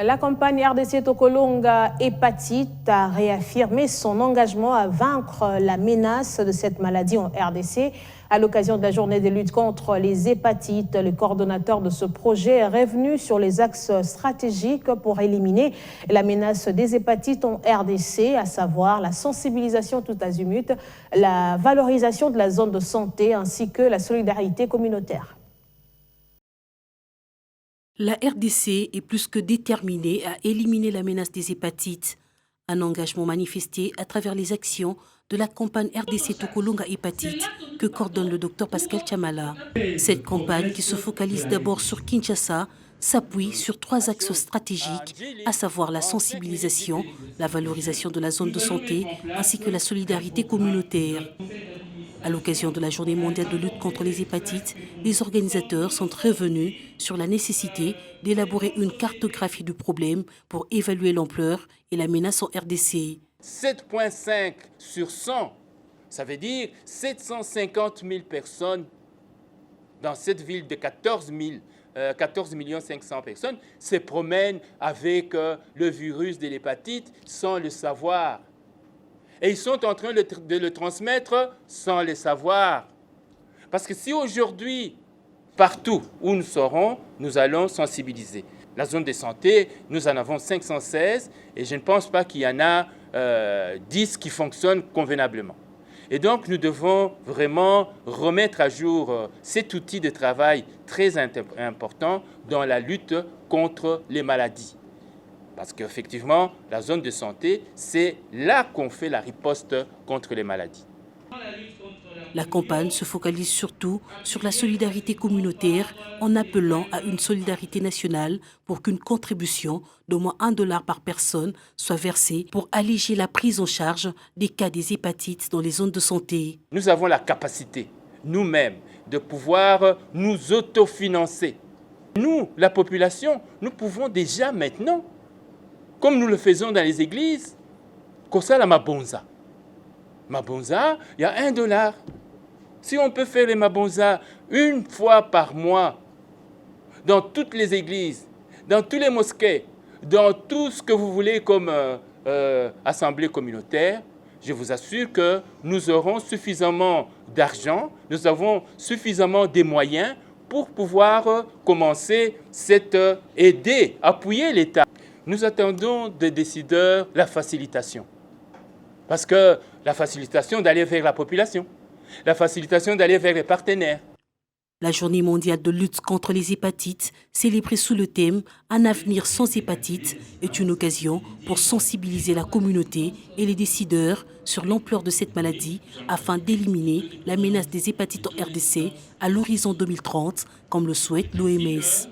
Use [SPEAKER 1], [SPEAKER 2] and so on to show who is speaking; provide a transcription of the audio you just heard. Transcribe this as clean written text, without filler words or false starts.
[SPEAKER 1] La campagne RDC Tokolonga Hépatite a réaffirmé son engagement à vaincre la menace de cette maladie en RDC. À l'occasion de la journée de lutte contre les hépatites, le coordonnateur de ce projet est revenu sur les axes stratégiques pour éliminer la menace des hépatites en RDC, à savoir la sensibilisation tout azimut, la valorisation de la zone de santé ainsi que la solidarité communautaire.
[SPEAKER 2] La RDC est plus que déterminée à éliminer la menace des hépatites. Un engagement manifesté à travers les actions de la campagne RDC Tokolonga Hépatite que coordonne le Dr Pascal Chamala. Cette campagne, qui se focalise d'abord sur Kinshasa, s'appuie sur 3 axes stratégiques, à savoir la sensibilisation, la valorisation de la zone de santé ainsi que la solidarité communautaire. À l'occasion de la Journée mondiale de lutte contre les hépatites, les organisateurs sont revenus sur la nécessité d'élaborer une cartographie du problème pour évaluer l'ampleur et la menace en RDC.
[SPEAKER 3] 7,5 sur 100, ça veut dire 750 000 personnes dans cette ville de 14 500 personnes se promènent avec le virus de l'hépatite sans le savoir. Et ils sont en train de le transmettre sans le savoir. Parce que si aujourd'hui, partout où nous serons, nous allons sensibiliser. La zone de santé, nous en avons 516 et je ne pense pas qu'il y en a 10 qui fonctionnent convenablement. Et donc, nous devons vraiment remettre à jour cet outil de travail très important dans la lutte contre les maladies. Parce qu'effectivement, la zone de santé, c'est là qu'on fait la riposte contre les maladies.
[SPEAKER 2] La campagne se focalise surtout sur la solidarité communautaire en appelant à une solidarité nationale pour qu'une contribution d'au moins $1 par personne soit versée pour alléger la prise en charge des cas des hépatites dans les zones de santé.
[SPEAKER 3] Nous avons la capacité, nous-mêmes, de pouvoir nous autofinancer. Nous, la population, nous pouvons déjà maintenant, comme nous le faisons dans les églises, comme ça la Mabonza. Mabonza, il y a $1. Si on peut faire les Mabonza une fois par mois, dans toutes les églises, dans tous les mosquées, dans tout ce que vous voulez comme assemblée communautaire, je vous assure que nous aurons suffisamment d'argent, nous avons suffisamment de moyens pour pouvoir commencer cette aider, appuyer l'État. Nous attendons des décideurs la facilitation. Parce que la facilitation d'aller vers la population, la facilitation d'aller vers les partenaires.
[SPEAKER 2] La Journée mondiale de lutte contre les hépatites, célébrée sous le thème « Un avenir sans hépatite », est une occasion pour sensibiliser la communauté et les décideurs sur l'ampleur de cette maladie afin d'éliminer la menace des hépatites en RDC à l'horizon 2030, comme le souhaite l'OMS.